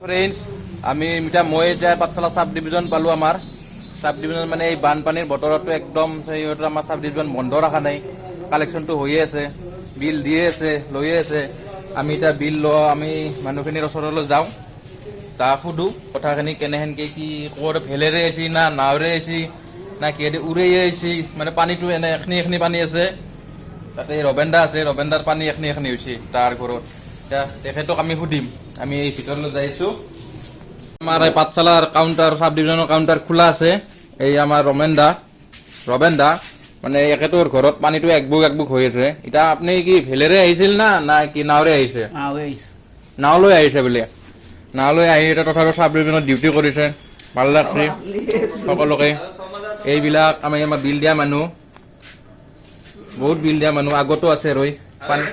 Friends আমি এতিয়া মই এতিয়া পাঠশালা সাব ডিভিজন পালোঁ আমাৰ সাব ডিভিজন মানে এই বানপানীৰ বতৰতো একদম সেইহেতু আমাৰ সাব ডিভিজন বন্ধ ৰখা নাই কালেকশ্যনটো হৈয়ে আছে বিল দিয়ে আছে লৈয়ে আছে আমি এতিয়া বিল লোৱা আমি মানুহখিনিৰ ওচৰলৈ যাওঁ তাক সুধোঁ কথাখিনি কেনেহেনকৈ কি ক'ত ভেলেৰে আহিছে না নাৱেৰে আহিছে না কিহেদি উৰাই আহিছে মানে পানীটো এনে এখিনি পানী আছে তাতে ৰবেন দা আছে ৰবেন দাৰ পানী এখিনি হৈছে তাৰ ঘৰত এতিয়া তেখেতক আমি সুধিম আমি এই ভিতৰলৈ যাইছোঁ আমাৰ এই পাঠশালাৰ কাউণ্টাৰ সাব ডিভিজনৰ কাউণ্টাৰ খোলা আছে এই আমাৰ ৰবেন দা মানে এখেতৰ ঘৰত পানীটো একবুক হৈ আছে এতিয়া আপুনি কি ভেলেৰে আহিছিল না কি নাৱেৰে আহিছে নাওলৈ আহিছে বোলে নাওলৈ আহি এতিয়া তথাপিও সাব ডিভিজনত ডিউটি কৰিছে ভাল লাগছে সকলোকে এইবিলাক আমি আমাৰ বিল দিয়া মানুহ বহুত বিল দিয়া মানুহ আগতো আছে ৰৈ পানী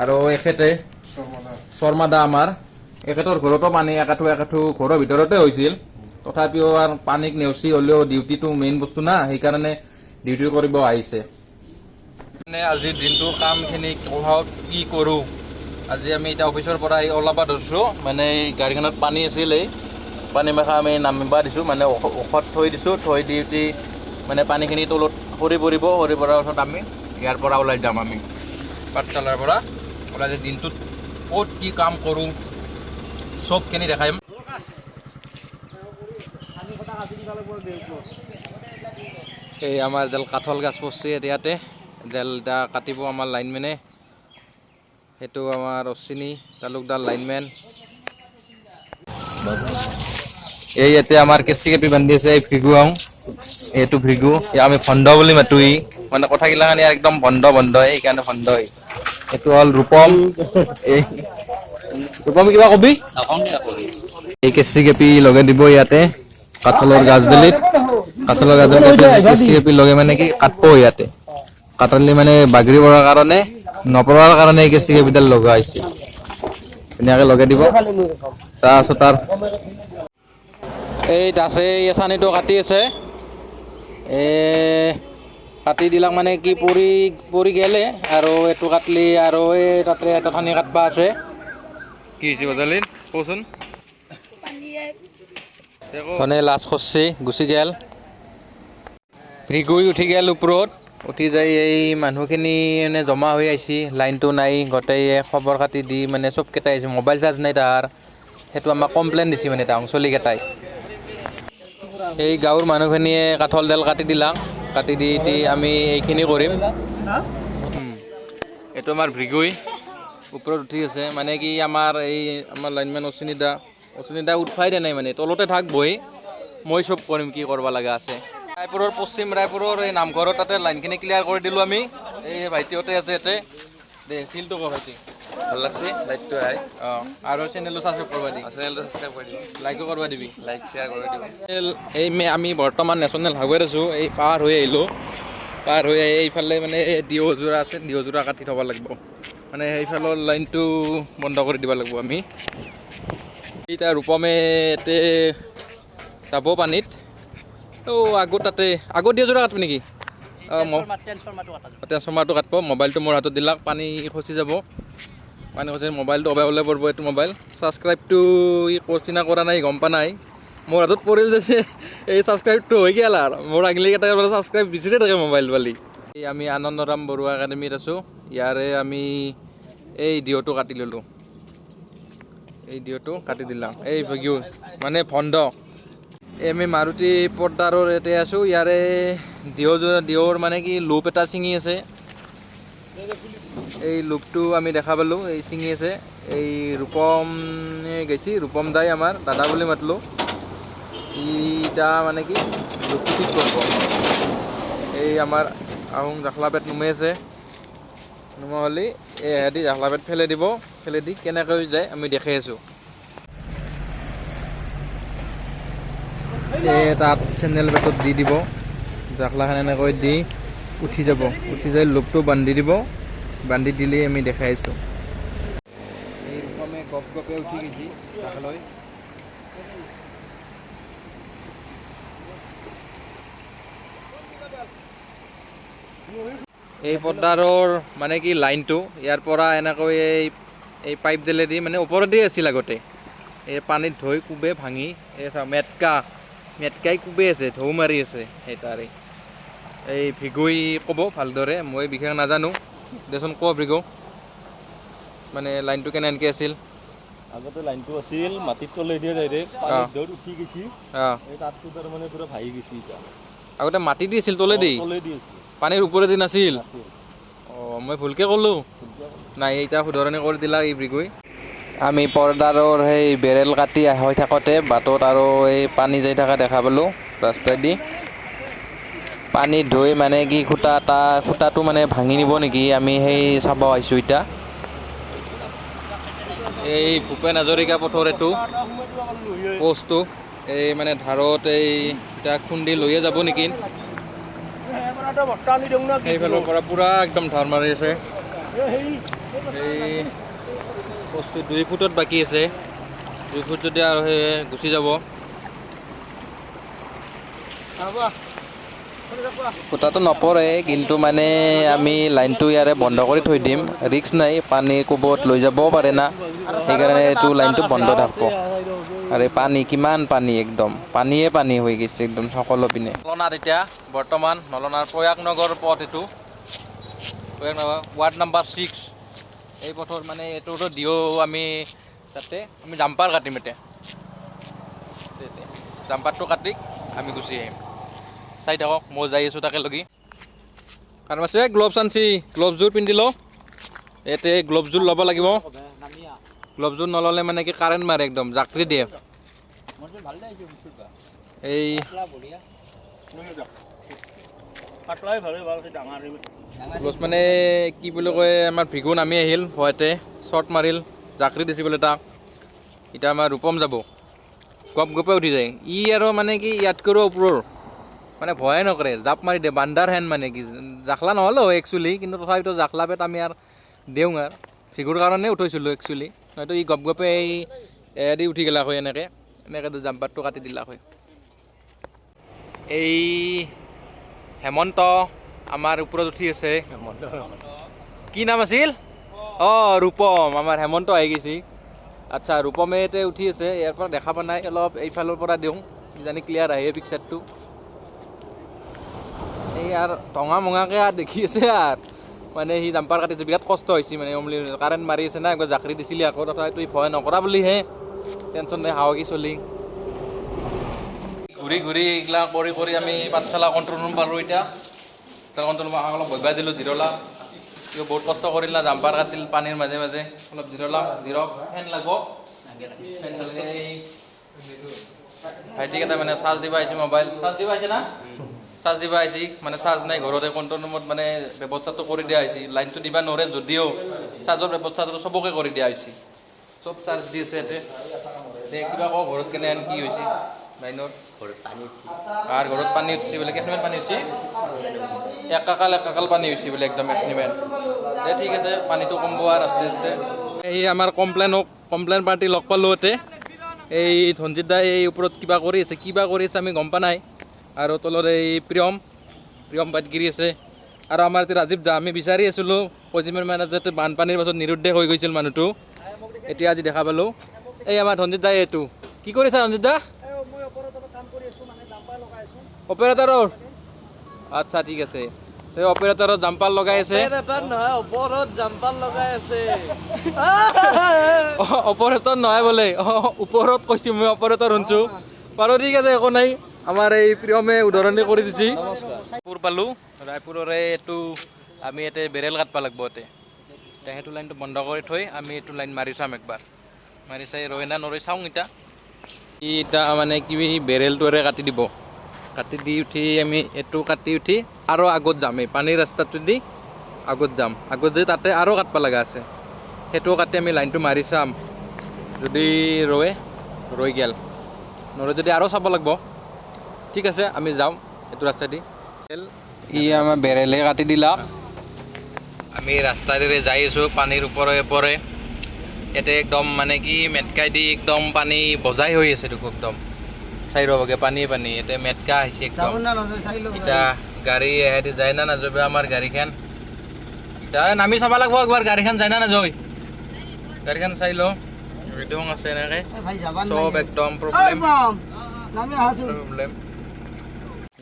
আৰু এখেতে শৰ্মা দা আমাৰ এখেতৰ ঘৰতো পানী একাঠু ঘৰৰ ভিতৰতে হৈছিল তথাপিও আৰু পানীক নেওচি হ'লেও ডিউটিটো মেইন বস্তু না সেইকাৰণে ডিউটি কৰিব আহিছে মানে আজিৰ দিনটোৰ কামখিনি কি কৰোঁ আজি আমি এতিয়া অফিচৰ পৰা ওলাব ধৰিছোঁ মানে এই গাড়ীখনত পানী আছিল এই পানী মেখা আমি নামিব দিছোঁ মানে ঔষধ থৈ দিছোঁ থৈ দি মানে পানীখিনি তলত সৰি পৰাৰ পাছত আমি ইয়াৰ পৰা ওলাই যাম আমি পাঠশালাৰ পৰা ওলাই যে দিনটোত ক'ত কি কাম কৰোঁ চবখিনি দেখাম এই আমাৰ এডাল কাঠল গাছ পচছে ইয়াতে এডাল এটা কাটিব আমাৰ লাইনমেনে সেইটো আমাৰ অশ্বিনী তালুকদাৰ লাইনমেন এই ইয়াতে আমাৰ কেঁচি কেপি বান্ধি আছে এই ভৃগু এইটো ভৃগু আমি ভণ্ড বুলি মাতো ই মানে কথাগিলাখান একদম বন্ধ সেইকাৰণে ভণ্ড এইটো হ'ল ৰূপম এই ৰূপম কিবা কবি এই কেঁচি কেপি লগাই দিব ইয়াতে কাঠলৰ গাছডালিত কেঁচি কেপি লগাই মানে কি কাটব ইয়াতে কাটলি মানে বাগৰি পৰাৰ কাৰণে নপৰাৰ কাৰণে এই কেঁচি কেপিডাল লগোৱা হৈছে ধুনীয়াকৈ লগাই দিব তাৰপাছত তাৰ এই দাসে এই চানিটো কাটি আছে কাটি দিলাক মানে কি পৰি গেলে আৰু এইটো কাটলি আৰু এই তাতে এটা ঠানি কাটবা আছে কি হৈছে বজালিন কচোন ধনে লাজ কৰছে গুচি গেল ভৃগুই উঠি গেল ওপৰত উঠি যাই এই মানুহখিনি মানে জমা হৈ আহিছে লাইনটো নাই গোটেই খবৰ খাতি দি মানে চবকেইটাই আহিছে মোবাইল চাৰ্জ নাই তাৰ সেইটো আমাক কমপ্লেইন দিছে মানে তাৰ অঞ্চলিকেইটাই এই গাঁৱৰ মানুহখিনিয়ে কাঠলডাল কাটি দিলাক কাটি দি আমি এইখিনি কৰিম এইটো আমাৰ ভৃগুই ওপৰত উঠি আছে মানে কি আমাৰ লাইনমেন অশ্বিনী দা উঠাই দিয়া নাই মানে তলতে থাক বহি মই চব কৰিম কি কৰিব লগা আছে পশ্চিম ৰায়পুৰৰ এই নামঘৰৰ তাতে লাইনখিনি ক্লিয়াৰ কৰি দিলোঁ আমি এই ভাইটিহঁতে আছে ইয়াতে দে ফিল্ডটো ক ভাইটি ভাল লাগছে লাইটটো আহে আৰু চেনেলটো ছাবস্ক্ৰাইব কৰি দিব লাইকো কৰিব দিবি লাইক শ্বেয়াৰ কৰি দিব আমি বৰ্তমান নেশ্যনেল হাইৱেত আছোঁ এই পাৰ হৈ আহিলোঁ পাৰ হৈ আহি এইফালে মানে দিঅ'যোৰা আছে দিঅ'যোৰা কাটি থ'ব লাগিব মানে সেইফালৰ লাইনটো বন্ধ কৰি দিব লাগিব আমি এতিয়া ৰূপমে ইয়াতে যাব পানীত আগত দিঅ'যোৰা কাটব নেকি ট্ৰেন্সফৰ্মাৰটো কাটব মোবাইলটো মোৰ হাতত দিলাক পানী খচি যাব পানী খচি মোবাইলটো ওলাই পৰিব এইটো মোবাইল ছাবস্ক্ৰাইবটো কৰছি না কৰা নাই গম পোৱা নাই মোৰ হাতত পৰিল যে এই ছাবস্ক্ৰাইবটো হৈ গ'ল আৰু মোৰ আগলৈকেইটা ছাবস্ক্ৰাইব বিচাৰি থাকে মোবাইল পালি এই আমি আনন্দৰাম বৰুৱা একাডেমীত আছোঁ ইয়াৰে আমি এই ডিঅ'টো কাটি ল'লোঁ এই ডিঅ'টো কাটি দিলাম এই ভিডিঅ' মানে ভণ্ড আমি মাৰুতি পৰ্দাৰৰ ইয়াতে আছোঁ ইয়াৰে ডিঅ'ৰ মানে কি লুপ এটা ছিঙি আছে এই লুপটো আমি দেখা পালোঁ এই ছিঙি আছে এই ৰূপম গৈছে ৰূপম দাই আমাৰ দাদা বুলি মাতলোঁ ইটা মানে কি লুপটো ঠিক কৰিব এই আমাৰ আহোম জাখলা পেট নুমাই আছে নুমা হ'লে এই সিহঁতি জাখলা পেট ফেলাই দিব ফেলাই দি কেনেকৈ যায় আমি দেখাই আছোঁ তাত চেনেল পেটত দি দিব জাখলাখন এনেকৈ দি উঠি যাব উঠি যাই লুপটো বান্ধি দিব বান্ধি দিলেই আমি দেখাই আছোঁ এই ৰূপমে গপে উঠি গৈছে জাখলৈ এই পৰ্দাৰৰ মানে কি লাইনটো ইয়াৰ পৰা এনেকৈ এই পাইপ দিলেদি মানে ওপৰতেই আছিল আগতে এই পানীত ধুই কোবে ভাঙি এই চাওঁ মেটকাই কোবে আছে ঢৌ মাৰি আছে সেই তাৰে এই ভিগৈ ক'ব ভালদৰে মই বিশেষ নাজানো দেচোন ক ভিগৌ মানে লাইনটো কেনেকৈ আছিল আগতে লাইনটো আছিল মাটিত তলে দিয়ে ডাইৰেক্ট পানীত দৌৰ উঠি গৈছি এই তাতটো তাৰমানে পুৰা ভাঙি গৈছি এতিয়া আগতে মাটি দি আছিল তলেদি আছিল পানীৰ ওপৰেদি নাছিল অঁ মই ভুলকৈ ক'লোঁ নাই এতিয়া শুধৰণি কৰি দিলা এই ভিগৈ আমি পৰ্দাৰৰ সেই বেৰেল কাটি হৈ থাকোঁতে বাটত আৰু এই পানী যাই থকা দেখা পালোঁ ৰাস্তাইদি পানী ধুই মানে কি খুঁটাটো মানে ভাঙি নিব নেকি আমি সেই চাব আহিছোঁ এতিয়া এই ভূপেন হাজৰিকা পথৰ এইটো প'ষ্টটো এই মানে ধাৰত এই এতিয়া খুন্দি লৈয়ে যাব নেকি সেইফালৰ পৰা পূৰা একদম ধাৰ মাৰি আছে এই প'ষ্টটো 2 ফুটত বাকী আছে 2 ফুট যদি আৰু সেই গুচি যাব ফুটাটো নপৰে কিন্তু মানে আমি লাইনটো ইয়াৰে বন্ধ কৰি থৈ দিম ৰিক্স নাই পানী কোবত লৈ যাবও পাৰে না সেইকাৰণে এইটো লাইনটো বন্ধ থাকিব আৰু পানী কিমান পানী একদম পানী হৈ গৈছে একদম সকলো পিনে নলনাত এতিয়া বৰ্তমান নলনাৰ প্ৰয়াগ নগৰ পথ এইটো প্ৰয়াগ নগৰ ৱাৰ্ড নাম্বাৰ 6 এই পথৰ মানে এইটোতো দিও আমি তাতে আমি জাম্পাৰ কাটিম এতিয়া জাম্পাৰটো কাটি আমি গুচি আহিম চাই থাকক মই যাই আছোঁ তাকে লগি কাৰণ আছে গ্লভছ আনছি গ্লভছযোৰ পিন্ধি লওঁ ইয়াতে গ্লভছযোৰ ল'ব লাগিব গ্লভছযোৰ নল'লে মানে কি কাৰেণ্ট মাৰে একদম জাকৰি দিয়ে এই গ্লভছ মানে কি বুলি কয় আমাৰ ভিগু নামি আহিল ভয়তে শ্বৰ্ট মাৰিল জাকৰি দিছি বোলে তাক এতিয়া আমাৰ ৰূপম যাব গপে উঠি যায় ই আৰু মানে কি ইয়াতকৈও ওপৰৰ মানে ভয়ে নকৰে জাপ মাৰি দিয়ে বান্দাৰ হেন মানে কি জাখলা নহ'লেও একচুৱেলি কিন্তু তথাপিতো জাখলা পেট আমি আৰু দিওঁ আৰু ভিগুৰ কাৰণে উঠাইছিলোঁ একচুৱেলি হয়তো ই গপে এই এদি উঠি গেলা হয় এনেকৈ জাম্পাৰটো কাটি দিলা হয় এই হেমন্ত আমাৰ ওপৰত উঠি আছে কি নাম আছিল অঁ ৰূপম আমাৰ হেমন্ত আহি গৈছে আচ্ছা ৰূপমে এতিয়া উঠি আছে ইয়াৰ পৰা দেখা পোৱা নাই অলপ এইফালৰ পৰা দিওঁ কিজানি ক্লিয়াৰ আহে পিকচাৰটো এই আৰু টঙা মঙাকৈ দেখি আছে আৰু মানে সি জাম্পাৰ কাটিছে বিৰাট কষ্ট হৈছে মানে কাৰেণ্ট মাৰি আছে না একবাৰ জাকৰি দিছিলি আকৌ তথাপিতো ভয় নকৰা বুলিহে টেনশ্যন নাই হাৱাকি চলি ঘূৰি এইগিলা কৰি আমি পাঠশালা কণ্ট্ৰল ৰুম পালোঁ এতিয়া কণ্ট্ৰল ৰুম অলপ বজবাই দিলোঁ জিৰলা কিয় বহুত কষ্ট কৰিল না জাম্পাৰ কাটিল পানীৰ মাজে মাজে অলপ জিৰক ফেন লাগব ফেন লাগিলে ভাইটিকেইটা মানে চাৰ্জ দিব আহিছে মোবাইল চাৰ্জ দিব আহিছে না চাৰ্জ দিব আহিছে মানে চাৰ্জ নাই ঘৰতে কণ্ট্ৰল ৰুমত মানে ব্যৱস্থাটো কৰি দিয়া হৈছে লাইনটো দিব নোৱাৰে যদিও চাৰ্জৰ ব্যৱস্থাটো চবকে কৰি দিয়া হৈছে চব চাৰ্জ দি আছে ইয়াতে কিবা কওঁ ঘৰত কেনেহেন কি হৈছে লাইনৰ আৰু ঘৰত পানী উঠিছে বোলে কেইখনমান পানী উঠিছে একাকাল পানী হৈছে বোলে একদম এখনিমান ঠিক আছে পানীটো কমব আৰু আস্তে আস্তে এই আমাৰ কমপ্লেইন পাৰ্টি লগ পালোঁ ইয়াতে এই ধনজিৎ দাই এই ওপৰত কিবা কৰি আছে আমি গম পোৱা নাই আৰু তলত এই প্ৰিয়ম বাটগিৰি আছে আৰু আমাৰ এতিয়া ৰাজীৱ দা আমি বিচাৰি আছিলোঁ পজিমেণ্ট মেনেজাৰতে বানপানীৰ পাছত নিৰুদ্দেশ হৈ গৈছিল মানুহটো এতিয়া আজি দেখা পালোঁ এই আমাৰ ধনজিৎ দাই এইটো কি কৰিছা ধনজিৎ দা অপাৰেটৰৰ আচ্ছা ঠিক আছে এই অপাৰেটৰত জাম্পাৰ লগাই আছে অপাৰেটৰ নহয় বোলে ওপৰত কৈছোঁ মই অপাৰেটৰ শুনছোঁ বাৰু ঠিক আছে একো নাই আমাৰ এই প্ৰিয়মে উদাহৰণি কৰি দিছে ৰায়পুৰ পালোঁ ৰায়পুৰৰে এইটো আমি ইয়াতে বেৰেল কাটব লাগিব ইয়াতে সেইটো লাইনটো বন্ধ কৰি থৈ আমি এইটো লাইন মাৰি চাম একবাৰ মাৰি চাই ৰৈ না নৰৈ চাওঁ এতিয়া মানে কি বেৰেলটোৰে কাটি দিব কাটি দি উঠি আমি এইটো কাটি উঠি আৰু আগত যাম এই পানীৰ ৰাস্তাটো দি আগত যাম আগত যাই তাতে আৰু কাটব লগা আছে সেইটো কাটি আমি লাইনটো মাৰি চাম যদি ৰৈ গেল নৰৈ যদি আৰু চাব লাগিব ঠিক আছে আমি যাওঁ এইটো ৰাস্তাদি ই আমাৰ বেৰেলে কাটি দিলাক আমি ৰাস্তাৰে যাই আছোঁ পানীৰ ওপৰে ইয়াতে একদম মানে কি মেটকাই দি একদম পানী বজাই হৈ আছে দেখোন একদম চাই ৰ'বগে পানী ইয়াতে মেটকা আহিছে একদম এতিয়া গাড়ী এহেঁতি যায় না নাযাব আমাৰ গাড়ীখন এতিয়া নামি চাব লাগিব একবাৰ গাড়ীখন যায় না নাযায় গাড়ীখন চাই লওঁ ৰিদং আছে এনেকে ভাই যাবান চব একদম প্ৰব্লেম নামে হাসু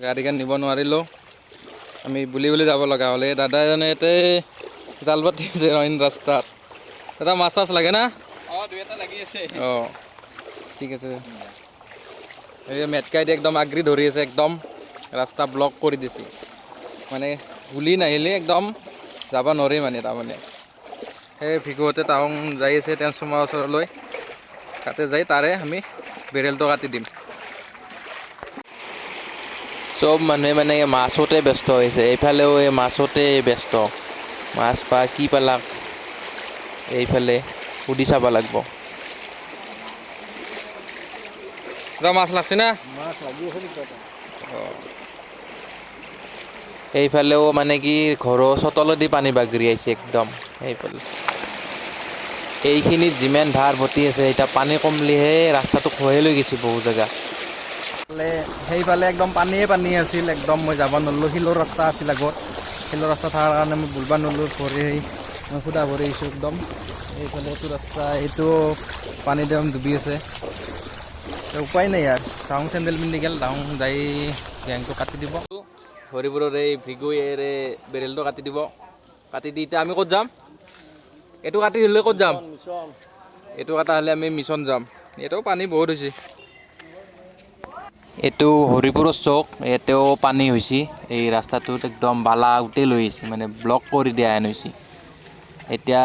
গাড়ীখন নিব নোৱাৰিলোঁ আমি বুলি যাব লগা হ'লে দাদা এজনে ইয়াতে জাল পাতিছে ৰইন ৰাস্তাত দাদা মাছ চাছ লাগে না দুই এটা লাগি আছে অঁ ঠিক আছে এই মেটকাই দি একদম আগ্ৰি ধৰি আছে একদম ৰাস্তা ব্লক কৰি দিছে মানে গুলি নাহিলে একদম যাব নোৱাৰি মানে তাৰমানে সেই ভিগুহঁতে টাউন যাই আছে ট্ৰেন্সফৰ্মাৰ ওচৰলৈ তাতে যাই তাৰে আমি বেৰেলটো কাটি দিম চব মানুহে মানে মাছতে ব্যস্ত হৈছে এইফালেও এই মাছতে ব্যস্ত মাছ পা কি পালাক এইফালে সুধি চাব লাগিব মাছ লাগছে না মাছ লাগি আছে এইফালেও মানে কি ঘৰৰ চোতালেদি পানী বাগৰি আহিছে একদম এইফালে এইখিনিত যিমান ধাৰ ভৰ্তি আছে এতিয়া পানী কমলিহে ৰাস্তাটো খহাই লৈ গৈছে বহু জেগা সেইফালে একদম পানীয়ে পানী আছিল একদম মই যাব নোৱাৰিলোঁ শিলৰ ৰাস্তা আছিল আগত শিলৰ ৰাস্তা থকাৰ কাৰণে মই বুলবা নোৱাৰিলোঁ ভৰি মই সুধা ভৰি আহিছোঁ একদম এইফালে এইটো ৰাস্তা এইটো পানী একদম ডুবি আছে উপায় নাই ইয়াৰ ডাউন চেণ্ডেল পিন্ধি গ'ল ডাউন যাই গেংটো কাটি দিব হৰিপুৰৰ এই ভিগুয়েৰে বেৰেলটো কাটি দিব কাটি দি এতিয়া আমি ক'ত যাম এইটো কাটি দিলে ক'ত যাম এইটো কটা হ'লে আমি মিছন যাম ইয়াতেও পানী বহুত হৈছে এইটো হৰিপুৰৰ চৌক ইয়াতেও পানী হৈছে এই ৰাস্তাটোত একদম বালা উঠি লৈ আহিছে মানে ব্লক কৰি দিয়া হেন হৈছে এতিয়া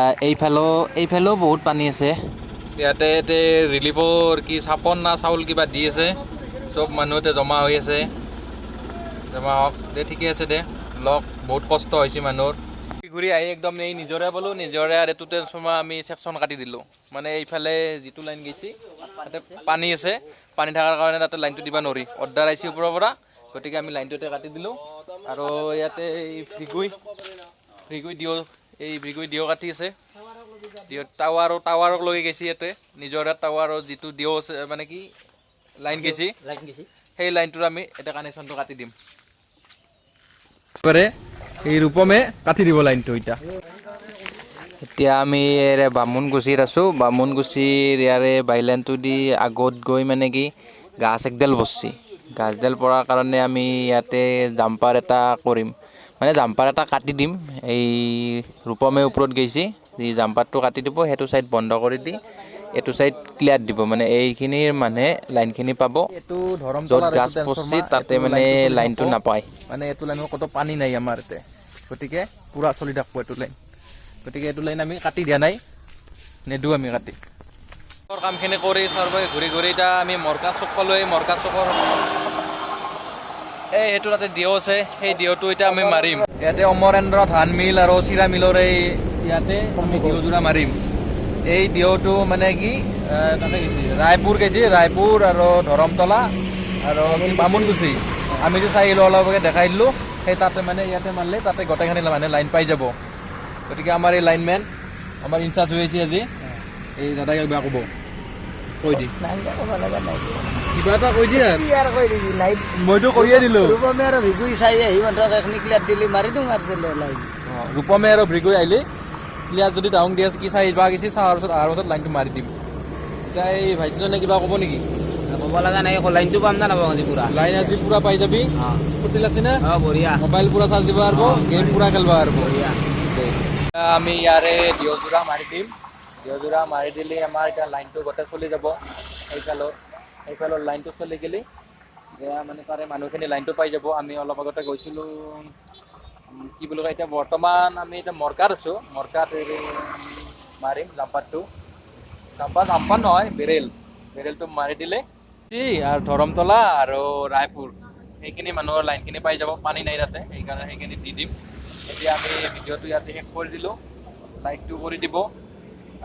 এইফালেও বহুত পানী আছে ইয়াতে ৰিলিফৰ কি চাপন না চাউল কিবা দি আছে চব মানুহতে জমা হৈ আছে জমা হওক দে ঠিকে আছে দে ব্লক বহুত কষ্ট হৈছে মানুহৰ ঘূৰি আহি একদম এই নিজৰে পালোঁ নিজৰে আৰু এইটোতে তোমাৰ আমি ছেকশ্যন কাটি দিলোঁ মানে এইফালে যিটো লাইন গৈছে তাতে পানী আছে পানী থকাৰ কাৰণে তাতে লাইনটো দিব নোৱাৰি অৰ্ডাৰ আহিছে ওপৰৰ পৰা গতিকে আমি লাইনটোতে কাটি দিলোঁ আৰু ইয়াতে এই ভ্ৰিগুই দিও কাটি আছে দিও টাৱাৰক লৈ গৈছে ইয়াতে নিজৰ টাৱাৰৰ যিটো দিও আছে মানে কি লাইন গৈছে সেই লাইনটোৰ আমি এটা কানেকশ্যনটো কাটি দিম এই ৰূপমে কাটি দিব লাইনটো এতিয়া আমি বামুণগুচিত আছোঁ বামুণগুচিৰ ইয়াৰে বাইলাইনটো দি আগত গৈ মানে কি গাছ একডাল বসছি গাছডাল পৰাৰ কাৰণে আমি ইয়াতে জাম্পাৰ এটা কৰিম মানে জাম্পাৰ এটা কাটি দিম এই ৰূপমে ওপৰত গৈছে এই জাম্পাৰটো কাটি দিব সেইটো ছাইড বন্ধ কৰি দি এইটো ছাইড ক্লিয়াৰ দিব মানে এইখিনিৰ মানে লাইনখিনি পাব এইটো য'ত গাছ পচছি তাতে মানে লাইনটো নাপায় মানে এইটো লাইনত কত পানী নাই আমাৰ ইয়াতে গতিকে পুৰা চলি থাকব এইটো লাইন গতিকে এইটো লাইন আমি কাটি দিয়া নাই নেদো আমি কাটি কামখিনি কৰি চাৰ্ভে ঘূৰি এতিয়া আমি মৰকা চুক পালোঁ এই মৰকা চুকৰ এই সেইটো তাতে দিও আছে সেই দিওটো এতিয়া আমি মাৰিম ইয়াতে অমৰেন্দ্ৰ ধান মিল আৰু চিৰা মিলৰ এই ইয়াতে আমি দিওযোৰা মাৰিম এই দিওটো মানে কি তাতে ৰায়পুৰ গৈছে ৰায়পুৰ আৰু ধৰমতলা আৰু বামুণগুচি আমি যে চাই আহিলোঁ অলপকে দেখাই দিলোঁ সেই তাতে মানে ইয়াতে মাৰিলে তাতে গোটেইখিনি মানে লাইন পাই যাব গতিকে আমাৰ এই লাইনমেন আমাৰ ইনচাৰ্জ হৈ আছে আজি এই দাদাই কিবা ক'ব কৈ দি কিবা এটা কৈ দিয়া মইতো কৈয়ে দিলোঁ ৰূপমে আৰু ভিগুই চাই আহি মানুহক এখনি ক্লিয়াৰ দিলি মাৰি দিওঁ আৰু দিলে লাইন ৰূপমে আৰু ভিগুই আহিলে ক্লিয়াৰ যদি ডাউন দি আছে কি চাই বা গৈছে চাহাৰ পিছত অহাৰ পিছত লাইনটো মাৰি দিম এতিয়া এই ভাইটিজনে কিবা ক'ব নেকি ক'ব লগা নাই লাইনটো পাম না নাপাম আজি পুৰা লাইন আজি পুৰা পাই যাবি ফূৰ্তি লাগছে না বঢ়িয়া মোবাইল পুৰা চাৰ্জ দিব পাৰিব গেম পুৰা খেলিব পাৰিব আমি ইয়াৰে দিওযোৰা মাৰি দিম দিওযোৰা মাৰি দিলে আমাৰ এতিয়া লাইনটো গোটেই চলি যাব সেইফালৰ লাইনটো চলি গ'লে মানে তাৰে মানুহখিনি লাইনটো পাই যাব আমি অলপ আগতে গৈছিলোঁ কি বুলি কয় এতিয়া বৰ্তমান আমি এতিয়া মৰকাত আছোঁ মৰকাত মাৰিম জাম্পাৰটো জাম্পাৰ নহয় বেৰেলটো মাৰি দিলে আৰু ধৰমতলা আৰু ৰায়পুৰ সেইখিনি মানুহৰ লাইনখিনি পাই যাব পানী নাই তাতে সেইকাৰণে সেইখিনি দি দিম এতিয়া আমি ভিডিঅ'টো ইয়াতে শেষ কৰি দিলোঁ লাইকটো কৰি দিব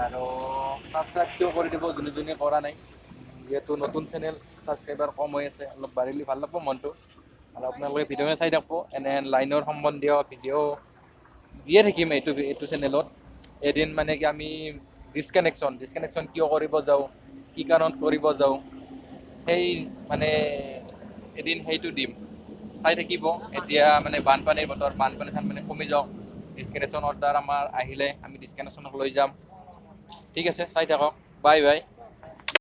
আৰু ছাবস্ক্ৰাইবটো কৰি দিব যোনে কৰা নাই যিহেতু নতুন চেনেল ছাবস্ক্ৰাইবাৰ কম হৈ আছে অলপ বাঢ়িলে ভাল লাগব মনটো আৰু আপোনালোকে ভিডিঅ'খিনি চাই থাকিব এনে লাইনৰ সম্বন্ধীয় ভিডিঅ' দিয়ে থাকিম এইটো চেনেলত এদিন মানে কি আমি ডিছকানেকশ্যন কিয় কৰিব যাওঁ কি কাৰণত কৰিব যাওঁ সেই মানে এদিন সেইটো দিম চাই থাকিব এতিয়া মানে বানপানীৰ বতৰ বানপানী চানপানী কমি যাওক ডিছকানেকশ্যন অৰ্ডাৰ আমাৰ আহিলে আমি ডিছকানেকশ্যনক লৈ যাম ঠিক আছে চাই থাকক বাই বাই।